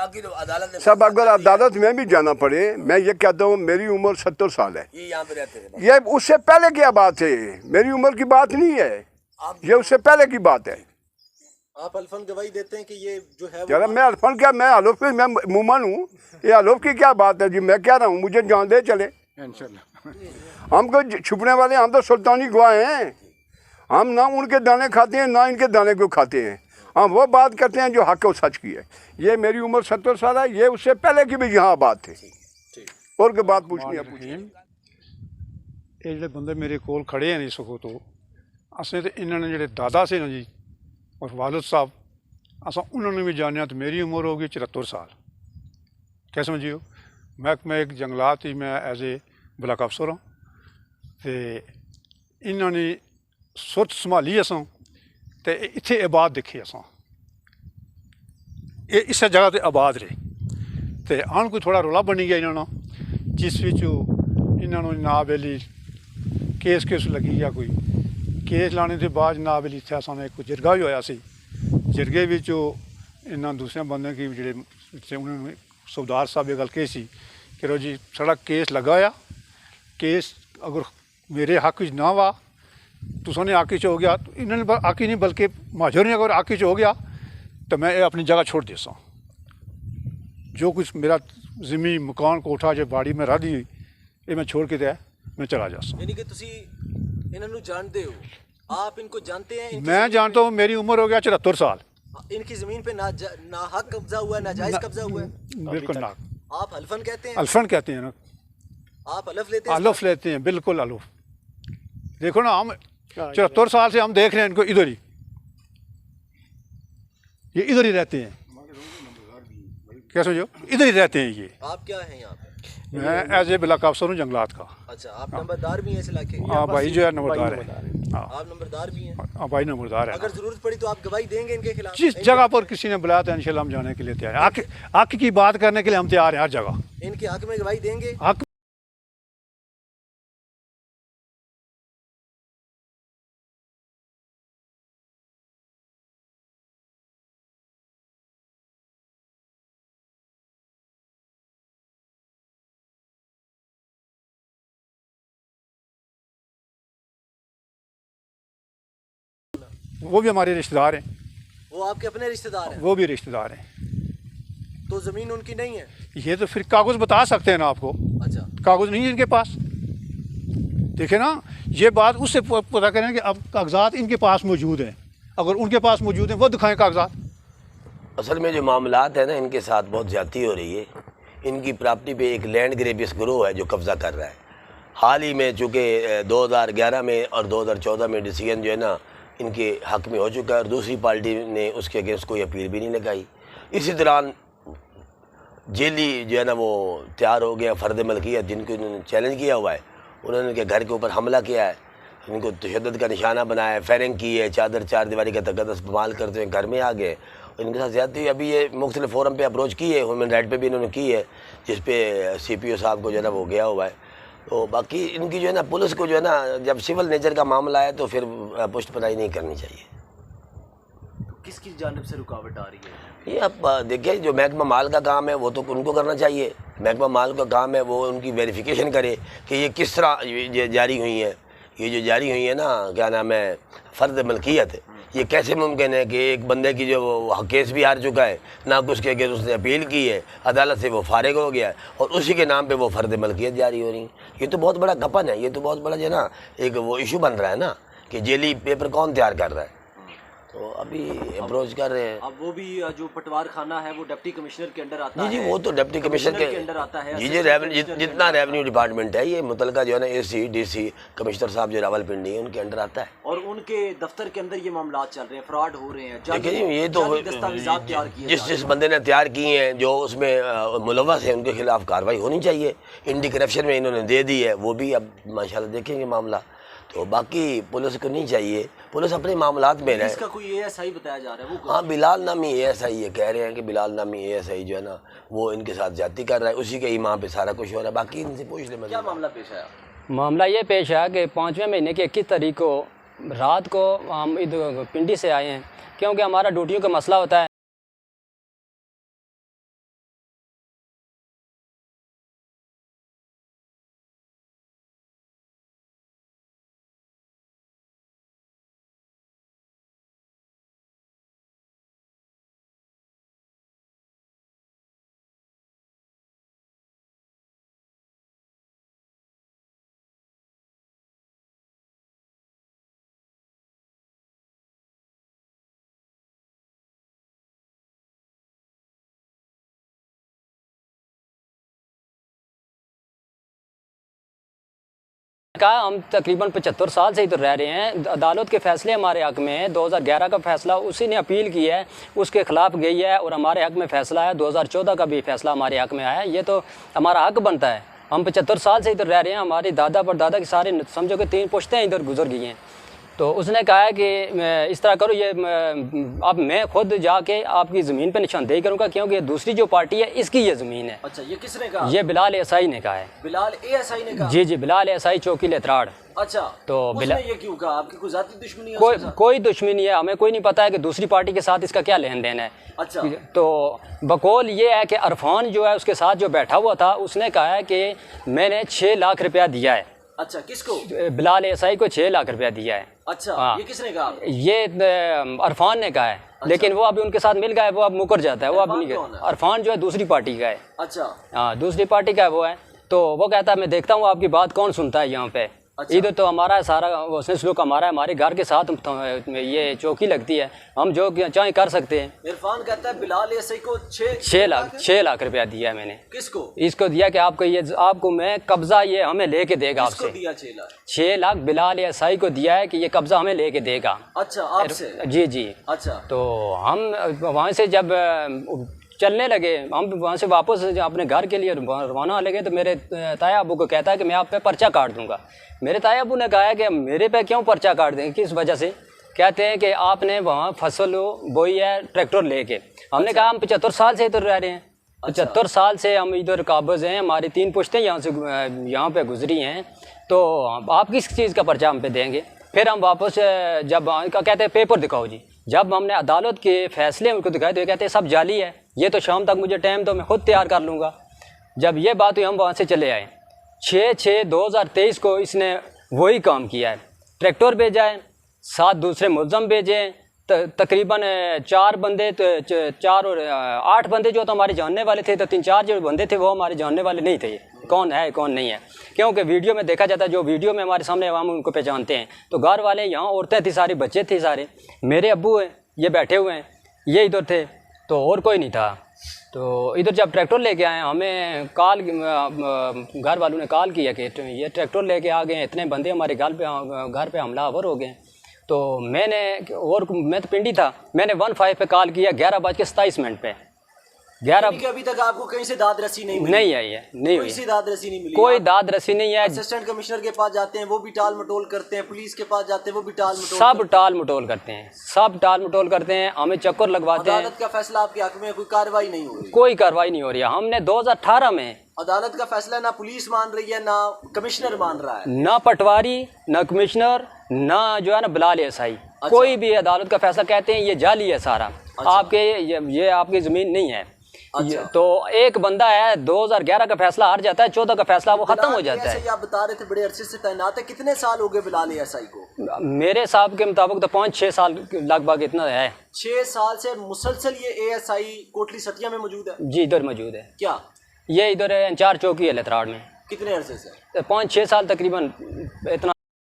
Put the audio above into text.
बाकी तो अदालत सब अगर अदालत में भी जाना पड़े, मैं ये कहता हूँ मेरी उम्र 70 साल है। ये यहाँ पे रहते थे, ये उससे पहले क्या बात है, मेरी उम्र की बात नहीं है, ये उससे पहले की बात है। आप अल्फन गवाही देते हैं कि ये जो है चलो मैं अल्फन क्या, मैं हलफ मैं मुमन हूँ, ये हलफ की क्या बात है जी। मैं कह रहा हूँ मुझे जान दे चले, हमको छुपने वाले, हम तो सुल्तानी गवाह हैं। हम ना उनके दाने खाते हैं ना इनके दाने को खाते हैं, हम वो बात करते हैं जो हक और सच की है। ये मेरी उम्र 70 साल है, ये उससे पहले की भी यहाँ बात थी। और की बात पूछनी है पूछिए। ये जो बंदे मेरे कोल खड़े हैं इस वक्त, तो असें तो इन्होंने जो दादा से ना जी और वालिद साहब, असा उन्होंने भी जानिया। तो मेरी उम्र होगी 74 साल। क्या समझियो, मैं एक जंगलात ही मैं एज ए ब्लाक अफसर हूँ। तो इन्होंने सुरत संभाली असां, तो इत्थे आबाद दिखे असां, ये इस जगह ते आबाद रहे। तो हूँ कोई थोड़ा रौला बनी गया इन्होंने, जिस इन्होंने नावेली केस लगी या कोई केस लाने के बाद नावेली इतने असां एक जिरगा भी होया सी। जिरगे इन्होंने दूसरे बंदे की जो उन्होंने सूबेदार साहब ये गल कही सी कि रो जी साड़ा केस लगा होया, केस अगर मेरे हक ना वा तुसाने आकी च हो गया, तो इन्होंने आकी नहीं बल्कि महाजर ने अगर आकी च हो गया तो मैं अपनी जगह छोड़ देसा। जो कुछ मेरा ज़मीन मकान कोठा जो बाड़ी में रह दी ये मैं छोड़ के दे मैं चला जासा। यानी कि तुसी इन्होंने जानते हो, आप इनको जानते हैं? मैं जानता हूँ, मेरी उम्र हो गया 74 साल। इनकी ज़मीन पे ना हक कब्जा हुआ है, नाजायज़ कब्जा हुआ है? बिल्कुल ना। आप हल्फन कहते हैं? अल्फन कहते हैं ना। आप हलफ लेते हैं? हलफ लेते हैं, बिल्कुल हलफ। देखो ना, हम 74 साल से हम देख रहे हैं इनको इधर ही, ये इधर ही रहते हैं। क्या समझो, इधर ही रहते हैं ये। आप क्या हैं यहाँ पे? मैं एज ए ब्लाक अफसर हूँ जंगलात का। अच्छा, आप नंबरदार भी हैं इस इलाके के? हाँ भाई जो है नंबरदार है। हाँ आप नंबरदार भी हैं? हाँ भाई नंबरदार है। अगर जरूरत पड़ी तो आप गवाही देंगे इनके खिलाफ? जिस जगह पर किसी ने बुलाया था इंशाल्लाह हम जाने के लिए तैयार हैं। हक की बात करने के लिए हम तैयार हैं हर जगह। इनके हक में गवाही देंगे? हक वो भी हमारे रिश्तेदार हैं। वो आपके अपने रिश्तेदार हैं? वो भी रिश्तेदार हैं। तो ज़मीन उनकी नहीं है? ये तो फिर कागज़ बता सकते हैं ना आपको। अच्छा, कागज़ नहीं है इनके पास। देखे ना, ये बात उससे पता करें कि अब कागजात इनके पास मौजूद हैं। अगर उनके पास मौजूद हैं वो दिखाएं कागजात। असल में जो मामलात है ना, इनके साथ बहुत ज़्यादती हो रही है। इनकी प्रॉपर्टी पे एक लैंड ग्रेबियस ग्रोह है जो कब्ज़ा कर रहा है। हाल ही में चूँकि 2011 में और 2014 में डिसीजन जो है ना इनके हक में हो चुका है और दूसरी पार्टी ने उसके अगेंस्ट कोई अपील भी नहीं लगाई। इसी दौरान जेली जो है ना वो तैयार हो गया, फ़र्द मलकियत जिनको इन्होंने चैलेंज किया हुआ है, उन्होंने उनके घर के ऊपर हमला किया है, इनको तशद्दुद का निशाना बनाया है, फायरिंग की है, चादर चार दीवारी का तकद्दुस इस्तेमाल करते हुए घर में आ गए। इनके साथ ज़्यादती हुई। अभी ये मुख्तलिफ फोरम पे अप्रोच की है, ह्यूमन राइट पे भी इन्होंने की है, जिस पे CPO साहब को जो है ना वो गया हुआ है। तो बाकी इनकी जो है ना पुलिस को जो है ना जब सिविल नेचर का मामला है तो फिर पुष्ट पनाही नहीं करनी चाहिए। किसकी जानिब से रुकावट आ रही है? ये आप देखिए, जो महकमा माल का काम है वो तो उनको करना चाहिए। महकमा माल का काम है वो उनकी वेरिफिकेशन करे कि ये किस तरह ये जारी हुई है। ये जो जारी हुई है ना, क्या नाम है, फ़र्द मलकियत, ये कैसे मुमकिन है कि एक बंदे की जो केस भी हार चुका है, ना उसके अगेंस्ट उसने अपील की है, अदालत से वो फारिग हो गया है और उसी के नाम पे वो फ़र्द मलकियत जारी हो रही है। ये तो बहुत बड़ा गपन है, ये तो बहुत बड़ा जो है ना एक वो इशू बन रहा है ना कि जेली पेपर कौन तैयार कर रहा है। तो अभी अप्रोच कर रहे हैं। अब वो भी जो पटवार खाना है वो डिप्टी कमिश्नर के अंडर आता है? जी वो तो डिप्टी कमिश्नर के अंडर आता है। जी जितना रेवेन्यू डिपार्टमेंट है ये मुतलका जो है ना AC DC कमिश्नर साहब जो रावलपिंडी है उनके अंडर आता है। और उनके दफ्तर के अंदर ये मामला चल रहे हैं, फ्रॉड हो रहे हैं। देखिए ये तो दस्तावेजात तैयार किए जिस बंदे ने तैयार किए हैं, जो उसमें मुलव्वस है, उनके खिलाफ कार्रवाई होनी चाहिए। एंटी करप्शन में इन्होंने दे दी है, वो भी अब माशाल्लाह देखेंगे मामला। तो बाकी पुलिस को नहीं चाहिए, पुलिस अपने मामलात में रहे। इसका कोई ASI बताया जा रहा है वो? हाँ, बिलाल नामी ASI ये कह रहे हैं कि बिलाल नामी ASI जो है ना वो इनके साथ ज्यादती कर रहा है, उसी के ही वहाँ पे सारा कुछ हो रहा है। बाकी इनसे पूछ ले। क्या मामला पेश आया? मामला ये पेश आया कि 5वें महीने की 21 तारीख को रात को हम इधर पिंडी से आए हैं, क्योंकि हमारा ड्यूटियों का मसला होता है। कहा हम तकरीबन 75 साल से इधर रह रहे हैं, अदालत के फैसले हमारे हक़ में हैं। 2011 का फैसला उसी ने अपील की है, उसके ख़िलाफ़ गई है और हमारे हक़ में फ़ैसला है। 2014 का भी फैसला हमारे हक़ में आया है। ये तो हमारा हक़ बनता है। हम 75 साल से इधर रह रहे हैं, हमारे दादा परदादा के सारे समझो कि 3 पुश्तें इधर गुजर गई हैं। तो उसने कहा है कि इस तरह करो, ये अब मैं खुद जाके आपकी ज़मीन पे निशानदेही करूँगा, क्योंकि ये दूसरी जो पार्टी है इसकी ये ज़मीन है। अच्छा, ये किसने कहा? ये बिलाल एएसआई ने कहा है। बिलाल एएसआई ने कहा? जी जी, बिलाल एएसआई चौकी लेतराड़। अच्छा, तो उसने ये क्यों कहा? आपकी कोई ज़ाती दुश्मनी है? कोई दुश्मनी नहीं है, हमें कोई नहीं पता है कि दूसरी पार्टी के साथ इसका क्या लेन देन है। अच्छा, तो बकौल ये है कि अरफान जो है उसके साथ जो बैठा हुआ था उसने कहा है कि मैंने 6 लाख रुपया दिया है। अच्छा, किसको? बिलाल एएसआई को 6 लाख रुपया दिया है। अच्छा, हाँ। ये किसने कहा? ये अरफान ने कहा है। अच्छा। लेकिन वो अभी उनके साथ मिल गया है, वो अब मुकर जाता है। वो अब नहीं, अरफान जो है दूसरी पार्टी का है। अच्छा, हाँ, दूसरी पार्टी का है वो है। तो वो कहता है मैं देखता हूँ आपकी बात कौन सुनता है यहाँ पे। अच्छा। इधर तो हमारा सारा उसने सलूक हमारा है, हमारे घर के साथ ये चौकी लगती है, हम जो चाहे कर सकते हैं। इरफान कहता है बिलाल एएसआई को 6 लाख रुपया दिया है मैंने। किसको? इसको दिया कि आपको ये आपको मैं कब्जा ये हमें लेके देगा आपसे। किसको दिया 6 लाख? 6 लाख बिलाल एएसआई को दिया है कि ये कब्जा हमें लेके देगा। अच्छा, आपसे? जी जी। अच्छा, तो हम वहाँ से जब चलने लगे, हम वहाँ से वापस अपने घर के लिए रवाना होने लगे, तो मेरे ताया अबू को कहता है कि मैं आप पे पर्चा काट दूंगा। मेरे ताया अबू ने कहा है कि मेरे पे क्यों पर्चा काट देंगे, किस वजह से? कहते हैं कि आपने वहाँ फसल बोई है ट्रैक्टर लेके। हमने कहा हम 75 साल से इधर रह रहे हैं। 75 साल से हम इधर काबज़ हैं, हमारी 3 पुश्तें यहाँ से यहाँ पे गुजरी हैं, तो आप किस चीज़ का पर्चा हम पे देंगे? फिर हम वापस जब कहते हैं पेपर दिखाओ जी, जब हमने अदालत के फैसले उनको दिखाए तो कहते हैं सब जाली है, ये तो शाम तक मुझे टाइम तो मैं खुद तैयार कर लूँगा। जब ये बात हुई हम वहाँ से चले आए। 6/6/2023 को इसने वही काम किया है, ट्रैक्टर भेजा है, 7 दूसरे मुलज़म भेजे, तकरीबन 4 बंदे, 4 और 8 बंदे जो तो हमारे जानने वाले थे, तो 3-4 जो बंदे थे वो हमारे जानने वाले नहीं थे, कौन है कौन नहीं है, क्योंकि वीडियो में देखा जाता है, जो वीडियो में हमारे सामने हम उनको पहचानते हैं। तो घर वाले यहाँ औरतें थी सारी, बच्चे थे सारे, मेरे अब्बू हैं ये बैठे हुए हैं, ये इधर थे, तो और कोई नहीं था। तो इधर जब ट्रैक्टर लेके आए, हमें कॉल घर वालों ने कॉल किया कि ये ट्रैक्टर लेके आ गए, इतने बंदे हमारे घर पे हमलावर हो गए। तो मैं तो पिंडी था, मैंने 15 पे कॉल किया 11:27 पे। 11 अभी तक आपको कहीं से दाद रसी नहीं मिली? नहीं आई है, नहीं हुई, कोई दाद रसी नहीं मिली? कोई दाद रसी नहीं है। असिस्टेंट कमिश्नर के पास जाते हैं वो भी टाल मटोल करते हैं, पुलिस के पास जाते हैं वो भी टाल मटोल सब टाल मटोल करते हैं, सब टाल मटोल करते हैं, हमें चक्कर लगवाते हैं। अदालत का फैसला आपके हक में कोई कार्रवाई नहीं हो रही? कोई कार्रवाई नहीं हो रही है। हमने 2018 में अदालत का फैसला ना पुलिस मान रही है ना कमिश्नर मान रहा है, ना पटवारी ना कमिश्नर ना जो है ना बिलाल एएसआई, कोई भी अदालत का फैसला कहते हैं ये जाली है सारा। आपके ये आपकी ज़मीन नहीं है। तो एक बंदा है 2011 का फैसला हार जाता है, 14 का फैसला वो खत्म हो जाता है। आप बता रहे थे बड़े अरसे से तैनात है, कितने साल हो गए बिलाल एएसआई को? मेरे हिसाब के मुताबिक तो 5-6 साल लगभग इतना है। 6 साल से मुसलसल ये एएसआई कोटली सतिया में मौजूद है? जी, इधर मौजूद है। क्या ये इधर इंचार्ज चौकी है लेतराड़ में। कितने अरसे से? 5-6 साल तकरीबन इतना।